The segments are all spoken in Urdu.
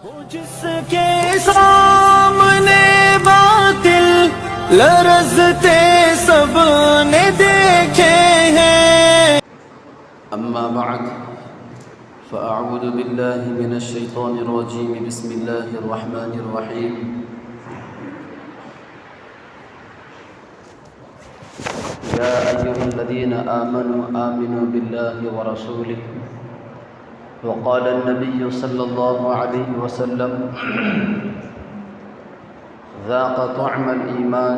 جس کے سامنے باطل لرزتے سب نے دیکھے ہیں. اما بعد فاعوذ باللہ من الشیطان الرجیم بسم اللہ الرحمن الرحیم. یا ایھا الذین آمنوا آمنوا باللہ ورسولہ. وقال النبي صلى الله عليه وسلم ذاق طعم الإيمان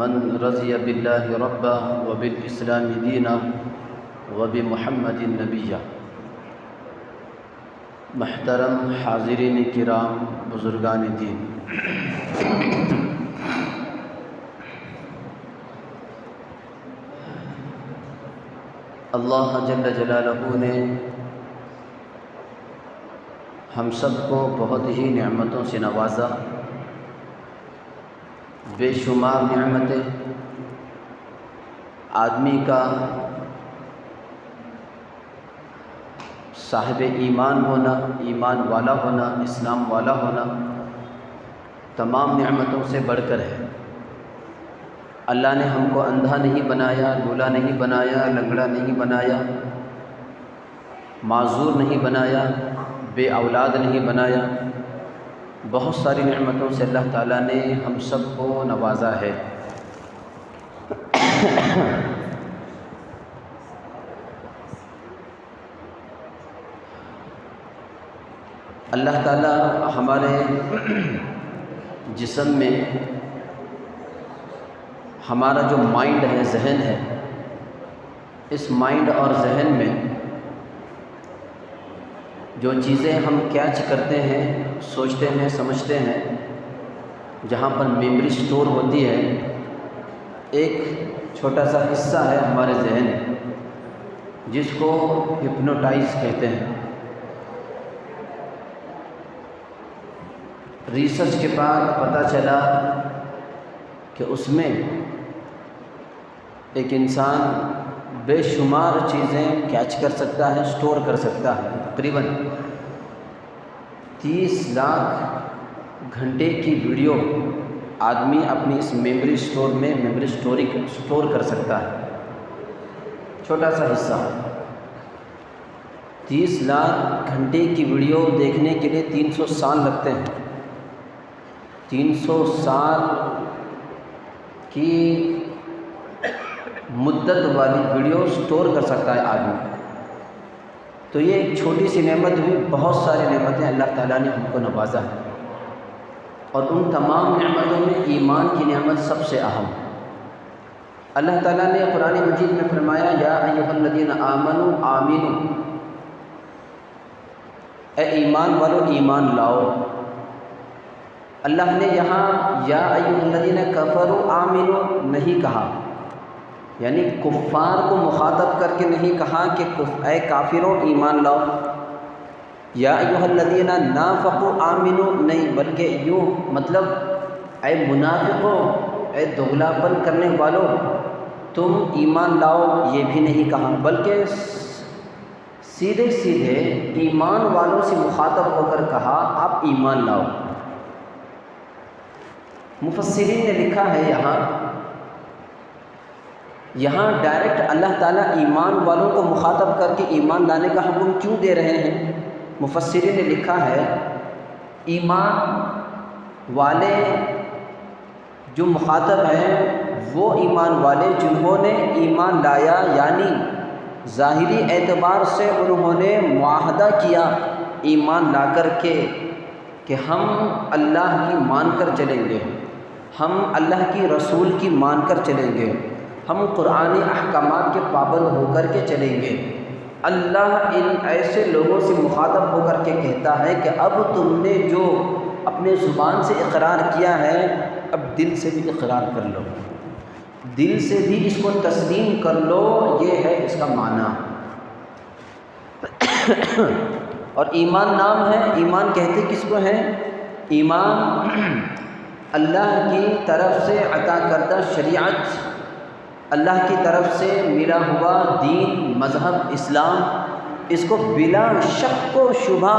من رضي بالله ربا وبالإسلام دينا وبمحمد نبيا. محترم حاضرین کرام، بزرگان دین، اللہ جل جلالہ نے ہم سب کو بہت ہی نعمتوں سے نوازا. بے شمار نعمتیں. آدمی کا صاحب ایمان ہونا، ایمان والا ہونا، اسلام والا ہونا تمام نعمتوں سے بڑھ کر ہے. اللہ نے ہم کو اندھا نہیں بنایا، لولا نہیں بنایا، لنگڑا نہیں بنایا، معذور نہیں بنایا، بے اولاد نہیں بنایا. بہت ساری نعمتوں سے اللہ تعالیٰ نے ہم سب کو نوازا ہے. اللہ تعالیٰ ہمارے جسم میں ہمارا جو مائنڈ ہے، ذہن ہے، اس مائنڈ اور ذہن میں جو چیزیں ہم کیچ کرتے ہیں، سوچتے ہیں، سمجھتے ہیں، جہاں پر میموری سٹور ہوتی ہے، ایک چھوٹا سا حصہ ہے ہمارے ذہن جس کو ہپنوٹائز کہتے ہیں. ریسرچ کے بعد پتہ چلا کہ اس میں ایک انسان بے شمار چیزیں کیچ کر سکتا ہے، سٹور کر سکتا ہے. تقریباً 30 لاکھ گھنٹے کی ویڈیو آدمی اپنی اس میموری سٹور میں سٹور کر سکتا ہے. چھوٹا سا حصہ. 30 لاکھ گھنٹے کی ویڈیو دیکھنے کے لیے 300 سال لگتے ہیں. 300 سال کی مدت والی ویڈیو سٹور کر سکتا ہے آدمی. تو یہ ایک چھوٹی سی نعمت ہوئی. بہت ساری نعمتیں اللہ تعالیٰ نے ہم کو نوازا ہے، اور ان تمام نعمتوں میں ایمان کی نعمت سب سے اہم. اللہ تعالیٰ نے قرآن مجید میں فرمایا یا ایھا الذین آمنوا آمنوا، اے ایمان والو ایمان لاؤ. اللہ نے یہاں یا ایھا الذین کفروا آمنوا نہیں کہا، یعنی کفار کو مخاطب کر کے نہیں کہا کہ اے کافروں ایمان لاؤ. یا ایھا الذین نافقوا آمنوا نہیں، بلکہ یوں مطلب اے منافقوں، اے دوغلا پن کرنے والوں تم ایمان لاؤ، یہ بھی نہیں کہا، بلکہ سیدھے سیدھے ایمان والوں سے مخاطب ہو کر کہا آپ ایمان لاؤ. مفسرین نے لکھا ہے یہاں ڈائریکٹ اللہ تعالیٰ ایمان والوں کو مخاطب کر کے ایمان لانے کا حکم کیوں دے رہے ہیں؟ مفسرین نے لکھا ہے ایمان والے جو مخاطب ہیں وہ ایمان والے جنہوں نے ایمان لایا، یعنی ظاہری اعتبار سے انہوں نے معاہدہ کیا ایمان لا کر کے کہ ہم اللہ کی مان کر چلیں گے، ہم اللہ کی رسول کی مان کر چلیں گے، ہم قرآنی احکامات کے پابند ہو کر کے چلیں گے. اللہ ان ایسے لوگوں سے مخاطب ہو کر کے کہتا ہے کہ اب تم نے جو اپنے زبان سے اقرار کیا ہے اب دل سے بھی اقرار کر لو، دل سے بھی اس کو تسلیم کر لو. یہ ہے اس کا معنی. اور ایمان نام ہے. ایمان کہتے کس کو ہیں؟ ایمان اللہ کی طرف سے عطا کردہ شریعت، اللہ کی طرف سے ملا ہوا دین، مذہب اسلام، اس کو بلا شک و شبہ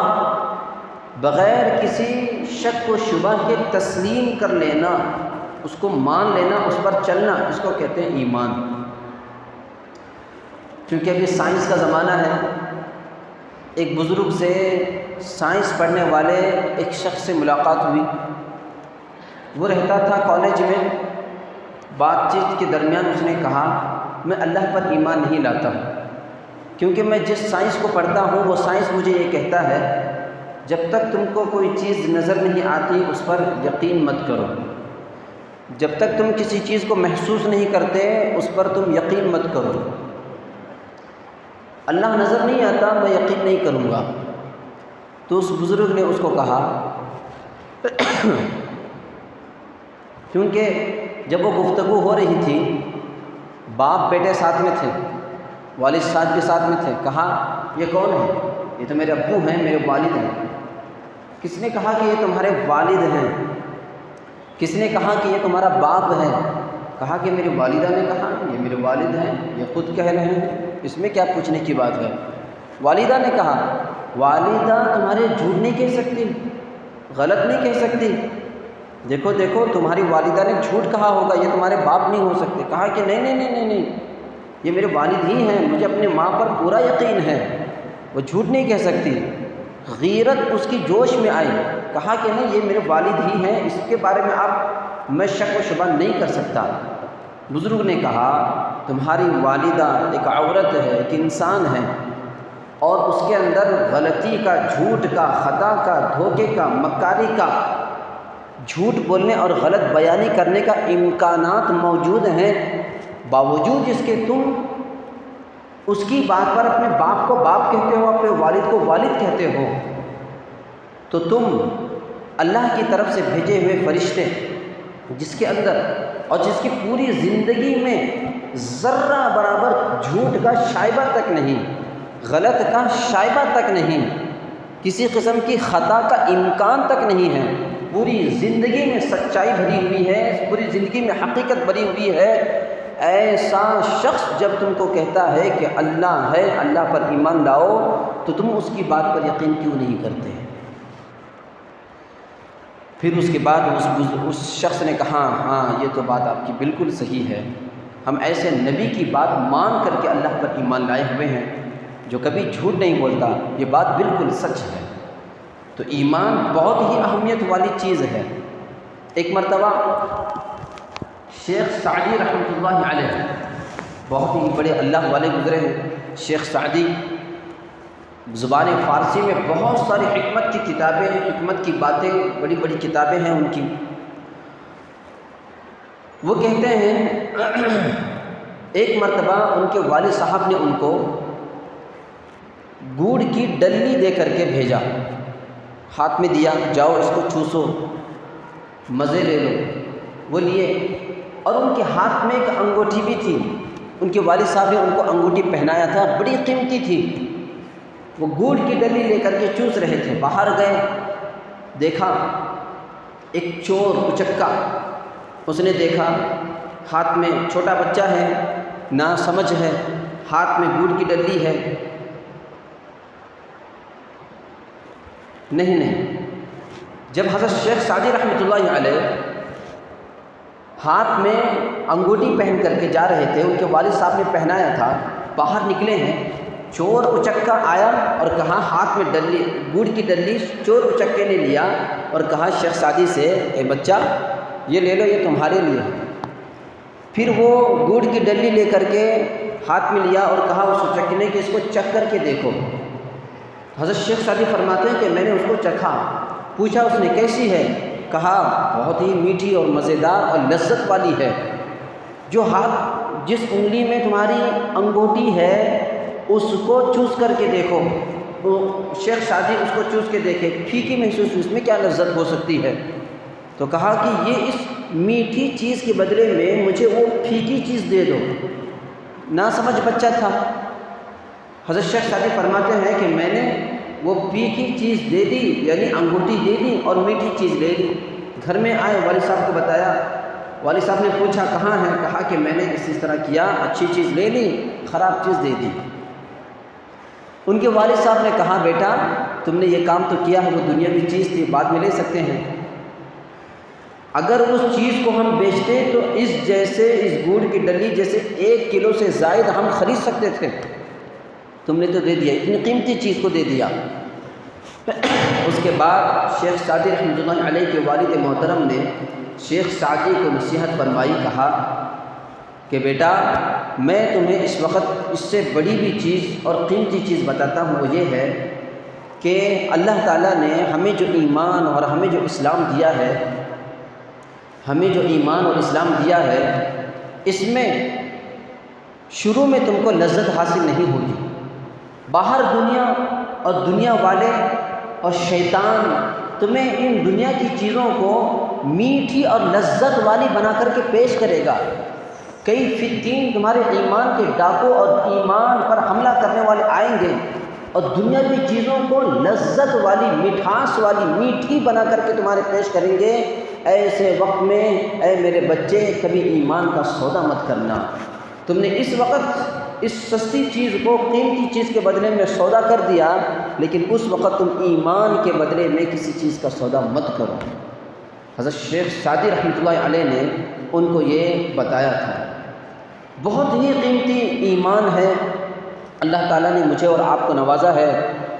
بغیر کسی شک و شبہ کے تسلیم کر لینا، اس کو مان لینا، اس پر چلنا، اس کو کہتے ہیں ایمان۔ کیونکہ ابھی سائنس کا زمانہ ہے، ایک بزرگ سے سائنس پڑھنے والے ایک شخص سے ملاقات ہوئی۔ وہ رہتا تھا کالج میں، بات چیت کے درمیان اس نے کہا میں اللہ پر ایمان نہیں لاتا، کیونکہ میں جس سائنس کو پڑھتا ہوں وہ سائنس مجھے یہ کہتا ہے جب تک تم کو کوئی چیز نظر نہیں آتی اس پر یقین مت کرو، جب تک تم کسی چیز کو محسوس نہیں کرتے اس پر تم یقین مت کرو۔ اللہ نظر نہیں آتا میں یقین نہیں کروں گا۔ تو اس بزرگ نے اس کو کہا کیونکہ جب وہ گفتگو ہو رہی تھی باپ بیٹے ساتھ میں تھے، والد صاحب کے ساتھ میں تھے، کہا یہ کون ہے؟ یہ تو میرے ابو ہیں، میرے والد ہیں۔ کس نے کہا کہ یہ تمہارے والد ہیں؟ کس نے کہا کہ یہ تمہارا باپ ہے؟ کہا کہ میری والدہ نے کہا یہ میرے والد ہیں، یہ خود کہہ رہے ہیں، اس میں کیا پوچھنے کی بات ہے؟ والدہ نے کہا والدہ تمہارے جھوٹ نہیں کہہ سکتی، غلط نہیں کہہ سکتی، دیکھو دیکھو تمہاری والدہ نے جھوٹ کہا ہوگا، یہ تمہارے باپ نہیں ہو سکتے۔ کہا کہ نہیں نہیں نہیں نہیں نہیں، یہ میرے والد ہی ہیں، مجھے اپنے ماں پر پورا یقین ہے، وہ جھوٹ نہیں کہہ سکتی۔ غیرت اس کی جوش میں آئی، کہا کہ نہیں یہ میرے والد ہی ہیں، اس کے بارے میں میں شک و شبہ نہیں کر سکتا۔ بزرگ نے کہا تمہاری والدہ ایک عورت ہے، ایک انسان ہے، اور اس کے اندر غلطی کا، جھوٹ کا، خطا کا، دھوکے کا، مکاری کا، جھوٹ بولنے اور غلط بیانی کرنے کا امکانات موجود ہیں، باوجود اس کے تم اس کی بات پر اپنے باپ کو باپ کہتے ہو، اپنے والد کو والد کہتے ہو، تو تم اللہ کی طرف سے بھیجے ہوئے فرشتے جس کے اندر اور جس کی پوری زندگی میں ذرہ برابر جھوٹ کا شائبہ تک نہیں، غلط کا شائبہ تک نہیں، کسی قسم کی خطا کا امکان تک نہیں ہے، پوری زندگی میں سچائی بھری ہوئی ہے، پوری زندگی میں حقیقت بھری ہوئی ہے، ایسا شخص جب تم کو کہتا ہے کہ اللہ ہے، اللہ پر ایمان لاؤ، تو تم اس کی بات پر یقین کیوں نہیں کرتے؟ پھر اس کے بعد اس شخص نے کہا ہاں یہ تو بات آپ کی بالکل صحیح ہے، ہم ایسے نبی کی بات مان کر کے اللہ پر ایمان لائے ہوئے ہیں جو کبھی جھوٹ نہیں بولتا، یہ بات بالکل سچ ہے۔ تو ایمان بہت ہی اہمیت والی چیز ہے۔ ایک مرتبہ شیخ سعدی رحمۃ اللہ علیہ، بہت ہی بڑے اللہ والے گزرے ہیں شیخ سعدی، زبان فارسی میں بہت ساری حکمت کی کتابیں، حکمت کی باتیں، بڑی بڑی کتابیں ہیں ان کی۔ وہ کہتے ہیں ایک مرتبہ ان کے والد صاحب نے ان کو گڑ کی ڈلی دے کر کے بھیجا، ہاتھ میں دیا، جاؤ اس کو چوسو، مزے لے لو۔ وہ لیے، اور ان کے ہاتھ میں ایک انگوٹھی بھی تھی، ان کے والد صاحب نے ان کو انگوٹھی پہنایا تھا، بڑی قیمتی تھی۔ وہ گڑ کی ڈلی لے کر کے چوس رہے تھے، باہر گئے، دیکھا ایک چور اچکا، اس نے دیکھا ہاتھ میں، چھوٹا بچہ ہے، نا سمجھ ہے، ہاتھ میں گڑ کی ڈلی ہے، نہیں۔ جب حضرت شیخ سعدی رحمۃ اللہ علیہ ہاتھ میں انگوٹھی پہن کر کے جا رہے تھے، ان کے والد صاحب نے پہنایا تھا، باہر نکلے ہیں، چور اچکا آیا اور کہا ہاتھ میں ڈلی، گڑ کی ڈلی چور اچکے نے لیا اور کہا شیخ سعدی سے اے بچہ یہ لے لو، یہ تمہارے لیے۔ پھر وہ گڑ کی ڈلی لے کر کے ہاتھ میں لیا اور کہا اس اچکے نے کہ اس کو چکھ کر کے دیکھو۔ حضرت شیخ سعدی فرماتے ہیں کہ میں نے اس کو چکھا، پوچھا اس نے کیسی ہے؟ کہا بہت ہی میٹھی اور مزیدار اور لذت والی ہے۔ جو ہاتھ، جس انگلی میں تمہاری انگوٹھی ہے اس کو چوس کر کے دیکھو۔ وہ شیخ سعدی اس کو چوس کے دیکھے، پھیکی محسوس ہوئی، اس میں کیا لذت ہو سکتی ہے؟ تو کہا کہ یہ اس میٹھی چیز کے بدلے میں مجھے وہ پھیکی چیز دے دو۔ نا سمجھ بچہ تھا۔ حضرت شیخ سعدی فرماتے ہیں کہ میں نے وہ پھیکی چیز دے دی، یعنی انگوٹھی دے دی اور میٹھی چیز لے لی۔ گھر میں آئے، والد صاحب کو بتایا، والد صاحب نے پوچھا کہاں ہے؟ کہا کہ میں نے اس طرح کیا، اچھی چیز لے لی، خراب چیز دے دی۔ ان کے والد صاحب نے کہا بیٹا تم نے یہ کام تو کیا ہے، وہ دنیاوی چیز تھی، بعد میں لے سکتے ہیں۔ اگر اس چیز کو ہم بیچتے تو اس گوڑ کی ڈلی جیسے 1 کلو سے زائد ہم خرید سکتے تھے، تم نے تو دے دیا، اتنی قیمتی چیز کو دے دیا۔ اس کے بعد شیخ سعدی رحمۃ اللہ علیہ کے والد محترم نے شیخ سعدی کو نصیحت فرمائی، کہا کہ بیٹا میں تمہیں اس وقت اس سے بڑی بھی چیز اور قیمتی چیز بتاتا ہوں، وہ یہ ہے کہ اللہ تعالیٰ نے ہمیں جو ایمان اور ہمیں جو اسلام دیا ہے، اس میں شروع میں تم کو لذت حاصل نہیں ہوگی، باہر دنیا اور دنیا والے اور شیطان تمہیں ان دنیا کی چیزوں کو میٹھی اور لذت والی بنا کر کے پیش کرے گا۔ کئی فتین تمہارے ایمان کے ڈاکو اور ایمان پر حملہ کرنے والے آئیں گے اور دنیاوی چیزوں کو لذت والی، مٹھاس والی، میٹھی بنا کر کے تمہارے پیش کریں گے۔ ایسے وقت میں اے میرے بچے کبھی ایمان کا سودا مت کرنا۔ تم نے اس وقت اس سستی چیز کو قیمتی چیز کے بدلے میں سودا کر دیا، لیکن اس وقت تم ایمان کے بدلے میں کسی چیز کا سودا مت کرو۔ حضرت شیخ سعدی رحمۃ اللہ علیہ نے ان کو یہ بتایا تھا۔ بہت ہی قیمتی ایمان ہے، اللہ تعالیٰ نے مجھے اور آپ کو نوازا ہے۔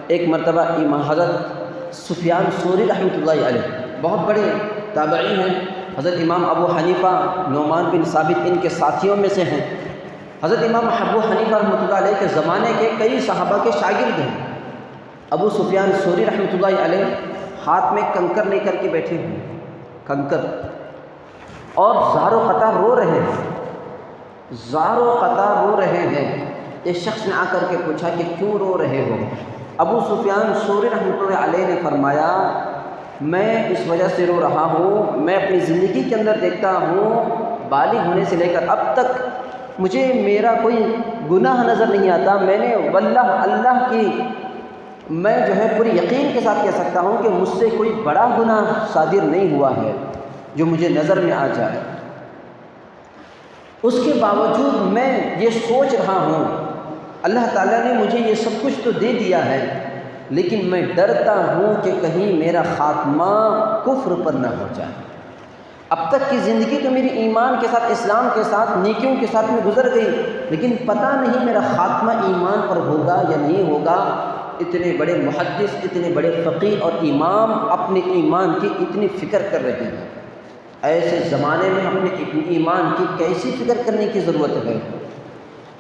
ایک مرتبہ امام حضرت سفیان ثوری رحمۃ اللہ علیہ بہت بڑے تابعی ہیں، حضرت امام ابو حنیفہ نعمان بن ثابت ان کے ساتھیوں میں سے ہیں۔ حضرت امام ابو حنیفہ رحمۃ اللہ علیہ کے زمانے کے کئی صحابہ کے شاگرد ہیں۔ ابو سفیان ثوری رحمۃ اللہ علیہ ہاتھ میں کنکر لے کر کے بیٹھے ہیں، کنکر، اور زار و قطع رو رہے ہیں، زار و قطع رو رہے ہیں۔ ایک شخص نے آ کر کے پوچھا کہ کیوں رو رہے ہو؟ ابو سفیان ثوری رحمۃ اللہ علیہ نے فرمایا میں اس وجہ سے رو رہا ہوں، میں اپنی زندگی کے اندر دیکھتا ہوں بالغ ہونے سے لے کر اب تک مجھے میرا کوئی گناہ نظر نہیں آتا۔ میں نے واللہ اللہ کی میں جو ہے پوری یقین کے ساتھ کہہ سکتا ہوں کہ مجھ سے کوئی بڑا گناہ صادر نہیں ہوا ہے جو مجھے نظر میں آ جائے۔ اس کے باوجود میں یہ سوچ رہا ہوں اللہ تعالیٰ نے مجھے یہ سب کچھ تو دے دیا ہے، لیکن میں ڈرتا ہوں کہ کہیں میرا خاتمہ کفر پر نہ ہو جائے۔ اب تک کی زندگی تو میری ایمان کے ساتھ، اسلام کے ساتھ، نیکیوں کے ساتھ میں گزر گئی، لیکن پتہ نہیں میرا خاتمہ ایمان پر ہوگا یا نہیں ہوگا۔ اتنے بڑے محدث، اتنے بڑے فقیہ اور امام اپنے ایمان کی اتنی فکر کر رہے ہیں، ایسے زمانے میں اپنے ایمان کی کیسی فکر کرنے کی ضرورت ہے،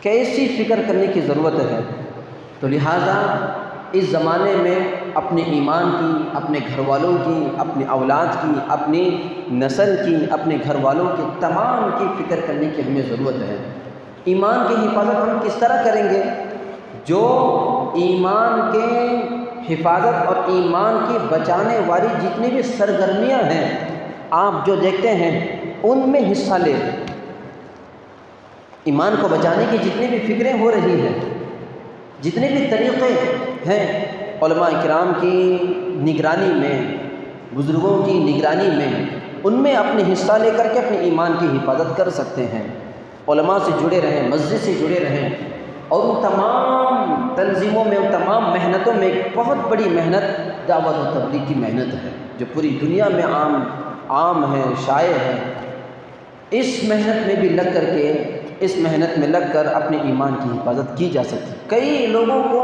کیسی فکر کرنے کی ضرورت ہے۔ تو لہٰذا اس زمانے میں اپنے ایمان کی، اپنے گھر والوں کی، اپنی اولاد کی، اپنی نسل کی، اپنے گھر والوں کی، تمام کی فکر کرنے کی ہمیں ضرورت ہے۔ ایمان کی حفاظت ہم کس طرح کریں گے؟ جو ایمان کے حفاظت اور ایمان کی بچانے والی جتنی بھی سرگرمیاں ہیں آپ جو دیکھتے ہیں ان میں حصہ لیں۔ ایمان کو بچانے کی جتنی بھی فکریں ہو رہی ہیں، جتنے بھی طریقے ہیں علماء کرام کی نگرانی میں، بزرگوں کی نگرانی میں، ان میں اپنے حصہ لے کر کے اپنے ایمان کی حفاظت کر سکتے ہیں۔ علماء سے جڑے رہیں، مسجد سے جڑے رہیں، اور ان تمام تنظیموں میں، ان تمام محنتوں میں ایک بہت بڑی محنت دعوت و تبلیغ کی محنت ہے جو پوری دنیا میں عام ہے، شائع ہے۔ اس محنت میں بھی لگ کر کے، اس محنت میں لگ کر اپنے ایمان کی حفاظت کی جا سکتی ہے۔ کئی لوگوں کو،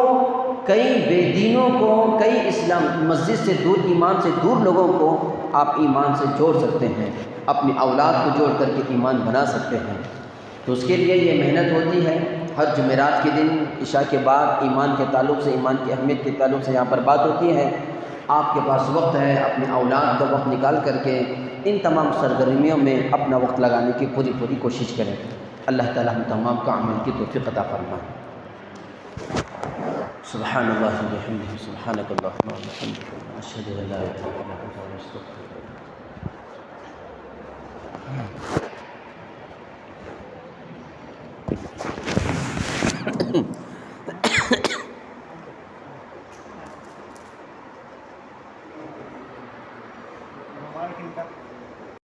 کئی بے دینوں کو، کئی اسلام مسجد سے دور، ایمان سے دور لوگوں کو آپ ایمان سے جوڑ سکتے ہیں، اپنی اولاد کو جوڑ کر کے ایمان بنا سکتے ہیں۔ تو اس کے لیے یہ محنت ہوتی ہے۔ ہر جمعرات کے دن عشاء کے بعد ایمان کے تعلق سے، ایمان کی اہمیت کے تعلق سے یہاں پر بات ہوتی ہے۔ آپ کے پاس وقت ہے، اپنے اولاد کا وقت نکال کر کے ان تمام سرگرمیوں میں اپنا وقت لگانے کی پوری کوشش کریں۔ اللہ تعالی ہم تمام کا عمل کی توفیق عطا فرمائے۔ سبحان اللہ و بحمدہ، سبحانک اللہم و بحمدک، اشہد ان لا الہ الا انت، استغفرک۔